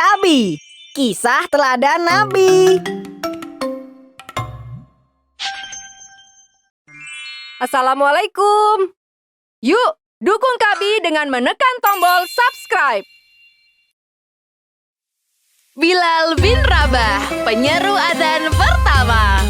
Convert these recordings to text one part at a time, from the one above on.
Kabi, kisah teladan Nabi. Assalamualaikum. Yuk, dukung Kabi dengan menekan tombol subscribe. Bilal bin Rabah, penyeru adzan pertama.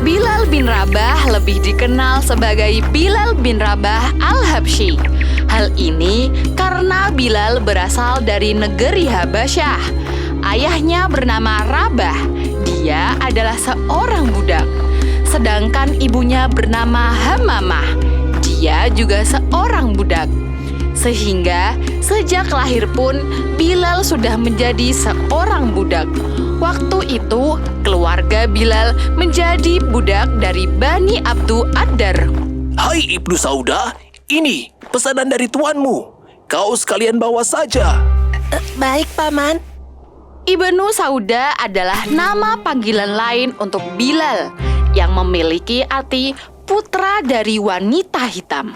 Bilal bin Rabah lebih dikenal sebagai Bilal bin Rabah Al-Habsyi. Hal ini karena Bilal berasal dari negeri Habasyah. Ayahnya bernama Rabah. Dia adalah seorang budak. Sedangkan ibunya bernama Hamamah. Dia juga seorang budak. Sehingga sejak lahir pun Bilal sudah menjadi seorang budak. Waktu itu keluarga Bilal menjadi budak dari Bani Abdu Ad-Dar. Hai Ibnu Saudah, ini pesanan dari tuanmu. Kau sekalian bawa saja. Baik, Paman. Ibnu Saudah adalah nama panggilan lain untuk Bilal yang memiliki arti putra dari wanita hitam.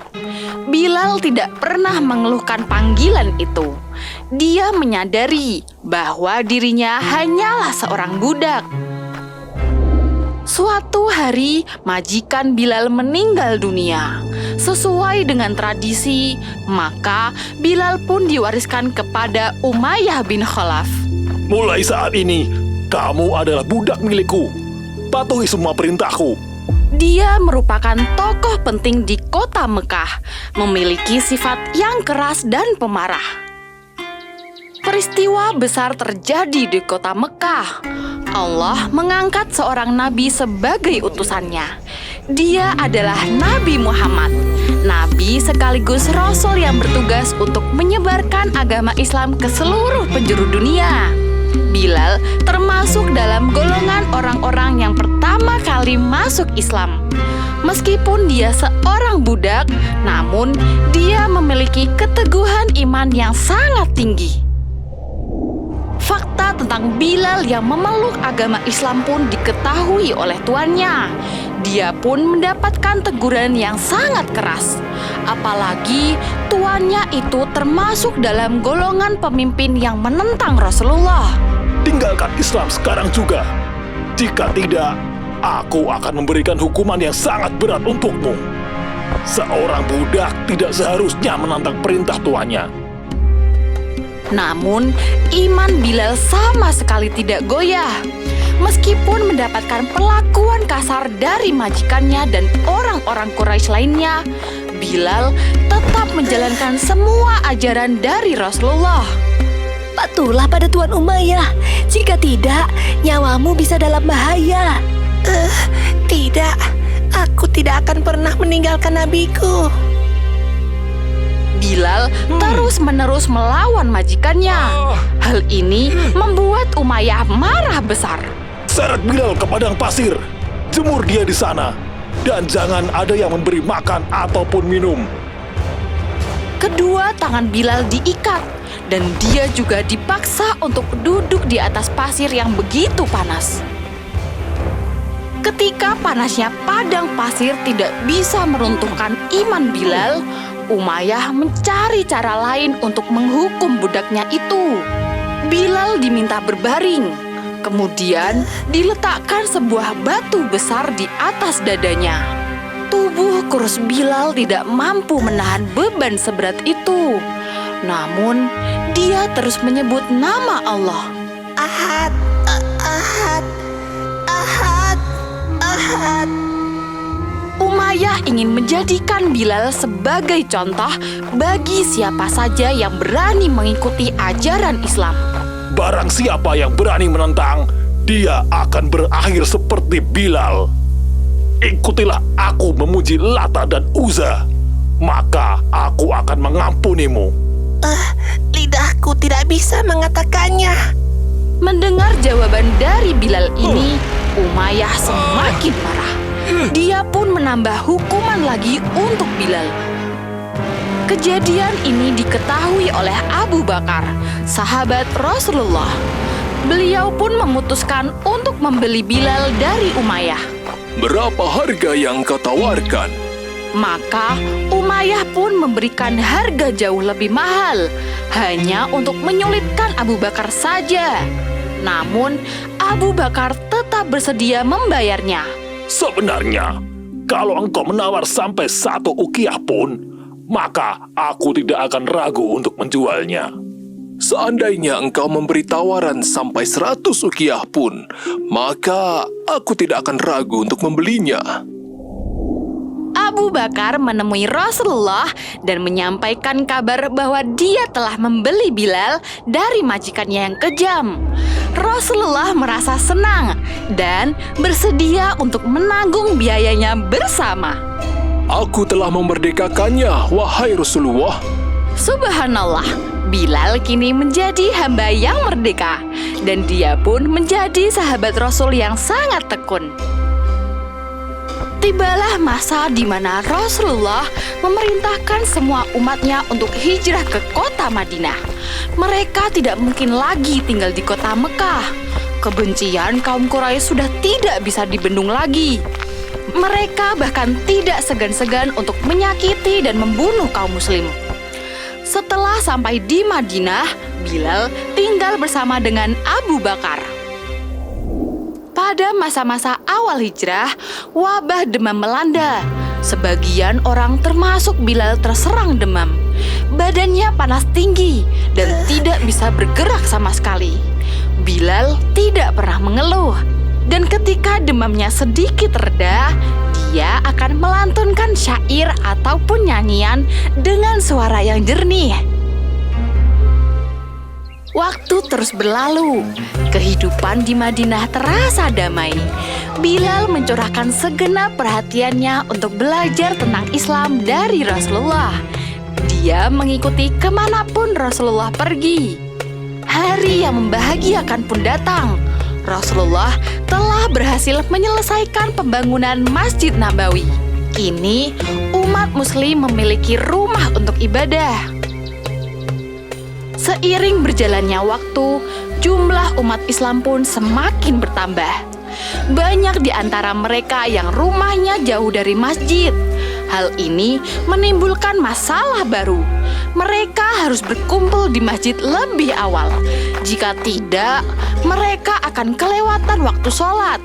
Bilal tidak pernah mengeluhkan panggilan itu. Dia menyadari bahwa dirinya hanyalah seorang budak. Suatu hari, majikan Bilal meninggal dunia. Sesuai dengan tradisi, maka Bilal pun diwariskan kepada Umayyah bin Khalaf. Mulai saat ini, kamu adalah budak milikku. Patuhi semua perintahku. Dia merupakan tokoh penting di kota Mekah, memiliki sifat yang keras dan pemarah. Peristiwa besar terjadi di kota Mekah. Allah mengangkat seorang nabi sebagai utusannya. Dia adalah Nabi Muhammad, nabi sekaligus rasul yang bertugas untuk menyebarkan agama Islam ke seluruh penjuru dunia. Bilal termasuk dalam golongan orang-orang yang pertama kali masuk Islam. Meskipun dia seorang budak, namun dia memiliki keteguhan iman yang sangat tinggi. Fakta tentang Bilal yang memeluk agama Islam pun diketahui oleh tuannya. Dia pun mendapatkan teguran yang sangat keras. Apalagi tuannya itu termasuk dalam golongan pemimpin yang menentang Rasulullah. Tinggalkan Islam sekarang juga. Jika tidak, aku akan memberikan hukuman yang sangat berat untukmu. Seorang budak tidak seharusnya menantang perintah tuannya. Namun, iman Bilal sama sekali tidak goyah. Meskipun mendapatkan perlakuan kasar dari majikannya dan orang-orang Quraisy lainnya, Bilal tetap menjalankan semua ajaran dari Rasulullah. Patuhlah pada Tuan Umayyah. Jika tidak, nyawamu bisa dalam bahaya. Tidak, aku tidak akan pernah meninggalkan nabiku. Bilal terus-menerus melawan majikannya. Hal ini membuat Umayyah marah besar. Seret Bilal ke padang pasir. Jemur dia di sana. Dan jangan ada yang memberi makan ataupun minum. Kedua tangan Bilal diikat dan dia juga dipaksa untuk duduk di atas pasir yang begitu panas. Ketika panasnya padang pasir tidak bisa meruntuhkan iman Bilal, Umayyah mencari cara lain untuk menghukum budaknya itu. Bilal diminta berbaring, kemudian diletakkan sebuah batu besar di atas dadanya. Tubuh kurus Bilal tidak mampu menahan beban seberat itu. Namun, dia terus menyebut nama Allah. Ahad, Ahad, Ahad, Ahad. Umayyah ingin menjadikan Bilal sebagai contoh bagi siapa saja yang berani mengikuti ajaran Islam. Barang siapa yang berani menentang, dia akan berakhir seperti Bilal. Ikutilah aku memuji Lata dan Uzza, maka aku akan mengampunimu. Lidahku tidak bisa mengatakannya. Mendengar jawaban dari Bilal ini, Umayyah semakin marah. Dia pun menambah hukuman lagi untuk Bilal. Kejadian ini diketahui oleh Abu Bakar, sahabat Rasulullah. Beliau pun memutuskan untuk membeli Bilal dari Umayyah. Berapa harga yang kau tawarkan? Maka Umayyah pun memberikan harga jauh lebih mahal hanya untuk menyulitkan Abu Bakar saja. Namun Abu Bakar tetap bersedia membayarnya. Sebenarnya, kalau engkau menawar sampai 1 ukiah pun, maka aku tidak akan ragu untuk menjualnya. Seandainya engkau memberi tawaran sampai 100 ukiah pun, maka aku tidak akan ragu untuk membelinya. Abu Bakar menemui Rasulullah dan menyampaikan kabar bahwa dia telah membeli Bilal dari majikannya yang kejam. Rasulullah merasa senang dan bersedia untuk menanggung biayanya bersama. Aku telah memerdekakannya, wahai Rasulullah. Subhanallah, Bilal kini menjadi hamba yang merdeka dan dia pun menjadi sahabat Rasul yang sangat tekun. Tibalah masa di mana Rasulullah memerintahkan semua umatnya untuk hijrah ke kota Madinah. Mereka tidak mungkin lagi tinggal di kota Mekah. Kebencian kaum Quraisy sudah tidak bisa dibendung lagi. Mereka bahkan tidak segan-segan untuk menyakiti dan membunuh kaum muslim. Setelah sampai di Madinah, Bilal tinggal bersama dengan Abu Bakar. Pada masa-masa awal hijrah, wabah demam melanda. Sebagian orang termasuk Bilal terserang demam. Badannya panas tinggi dan tidak bisa bergerak sama sekali. Bilal tidak pernah mengeluh. Dan ketika demamnya sedikit reda, dia akan melantunkan syair ataupun nyanyian dengan suara yang jernih. Waktu terus berlalu, kehidupan di Madinah terasa damai. Bilal mencurahkan segenap perhatiannya untuk belajar tentang Islam dari Rasulullah. Dia mengikuti kemanapun Rasulullah pergi. Hari yang membahagiakan pun datang. Rasulullah telah berhasil menyelesaikan pembangunan Masjid Nabawi. Kini, umat muslim memiliki rumah untuk ibadah. Seiring berjalannya waktu, jumlah umat Islam pun semakin bertambah. Banyak di antara mereka yang rumahnya jauh dari masjid. Hal ini menimbulkan masalah baru. Mereka harus berkumpul di masjid lebih awal. Jika tidak, mereka akan kelewatan waktu sholat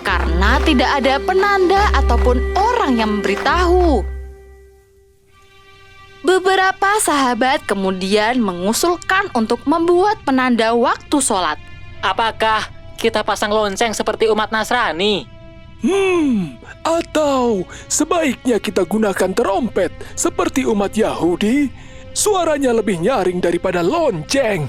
karena tidak ada penanda ataupun orang yang memberitahu. Beberapa sahabat kemudian mengusulkan untuk membuat penanda waktu sholat. Apakah kita pasang lonceng seperti umat Nasrani? Atau sebaiknya kita gunakan terompet seperti umat Yahudi? Suaranya lebih nyaring daripada lonceng.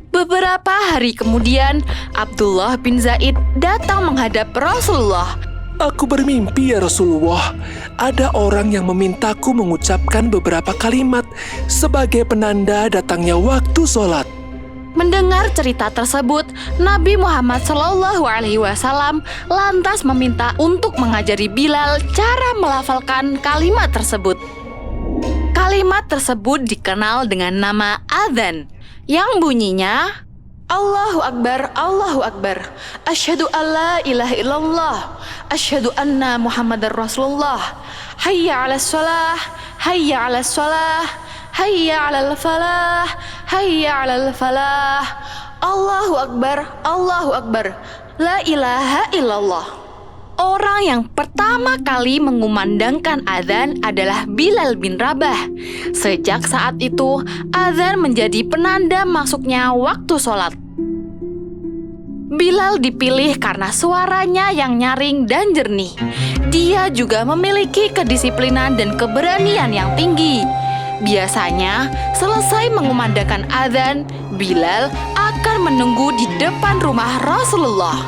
Beberapa hari kemudian, Abdullah bin Zaid datang menghadap Rasulullah. Aku bermimpi, ya Rasulullah, ada orang yang memintaku mengucapkan beberapa kalimat sebagai penanda datangnya waktu sholat. Mendengar cerita tersebut, Nabi Muhammad SAW lantas meminta untuk mengajari Bilal cara melafalkan kalimat tersebut. Kalimat tersebut dikenal dengan nama adzan, yang bunyinya, Allahu Akbar, Allahu Akbar, asyhadu alla ilaha illallah, asyhadu anna Muhammadar Rasulullah, hayya 'alas shalah, hayya 'alas shalah, hayya 'alal falah, hayya 'alal falah. Allahu Akbar, Allahu Akbar, la ilaha illallah. Orang yang pertama kali mengumandangkan adzan adalah Bilal bin Rabah. Sejak saat itu, adzan menjadi penanda masuknya waktu sholat. Bilal dipilih karena suaranya yang nyaring dan jernih. Dia juga memiliki kedisiplinan dan keberanian yang tinggi. Biasanya, selesai mengumandangkan adzan, Bilal akan menunggu di depan rumah Rasulullah.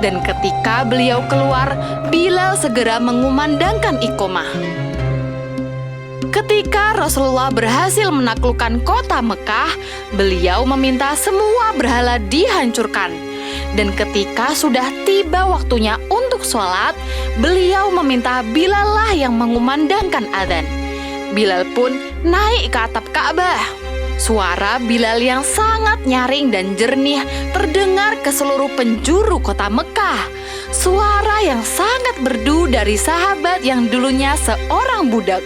Dan ketika beliau keluar, Bilal segera mengumandangkan iqomah. Ketika Rasulullah berhasil menaklukkan kota Mekah, beliau meminta semua berhala dihancurkan. Dan ketika sudah tiba waktunya untuk sholat, beliau meminta Bilal lah yang mengumandangkan adzan. Bilal pun naik ke atap Ka'bah. Suara Bilal yang sangat nyaring dan jernih terdengar ke seluruh penjuru kota Mekah. suara yang sangat merdu dari sahabat yang dulunya seorang budak.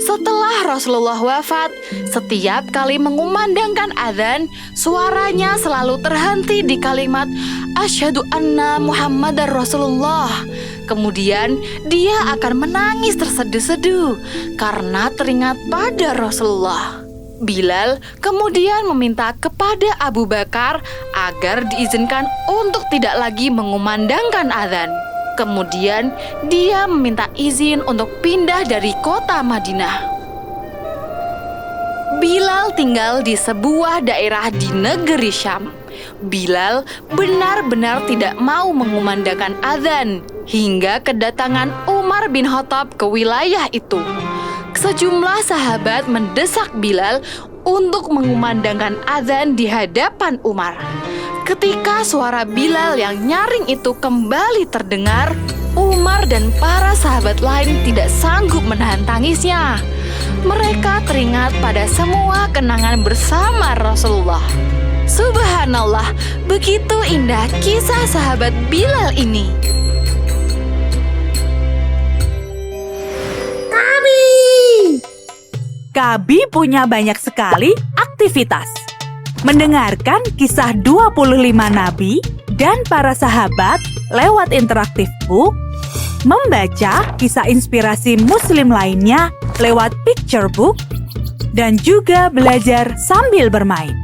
Setelah Rasulullah wafat, setiap kali mengumandangkan adzan, suaranya selalu terhenti di kalimat Asyhadu anna Muhammadar Rasulullah. Kemudian dia akan menangis terseduh-seduh karena teringat pada Rasulullah. Bilal kemudian meminta kepada Abu Bakar agar diizinkan untuk tidak lagi mengumandangkan adzan. Kemudian dia meminta izin untuk pindah dari kota Madinah. Bilal tinggal di sebuah daerah di negeri Syam. Bilal benar-benar tidak mau mengumandangkan adzan hingga kedatangan Umar bin Khattab ke wilayah itu. Sejumlah sahabat mendesak Bilal untuk mengumandangkan adzan di hadapan Umar. Ketika suara Bilal yang nyaring itu kembali terdengar, Umar dan para sahabat lain tidak sanggup menahan tangisnya. Mereka teringat pada semua kenangan bersama Rasulullah. Subhanallah, begitu indah kisah sahabat Bilal ini. Kabi punya banyak sekali aktivitas. Mendengarkan kisah 25 nabi dan para sahabat lewat interaktif book, membaca kisah inspirasi muslim lainnya lewat picture book, dan juga belajar sambil bermain.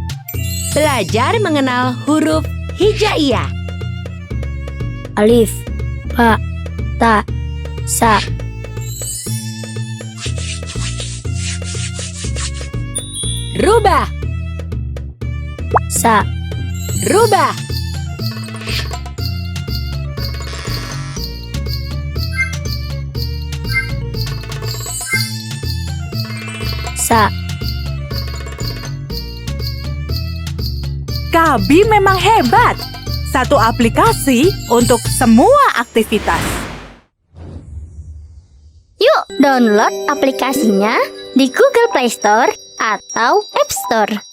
Belajar mengenal huruf hijaiyah. Alif, ba, ta, sa. Rubah. Sa. Rubah. Sa. Kabi memang hebat. Satu aplikasi untuk semua aktivitas. Yuk download aplikasinya di Google Play Store atau App Store.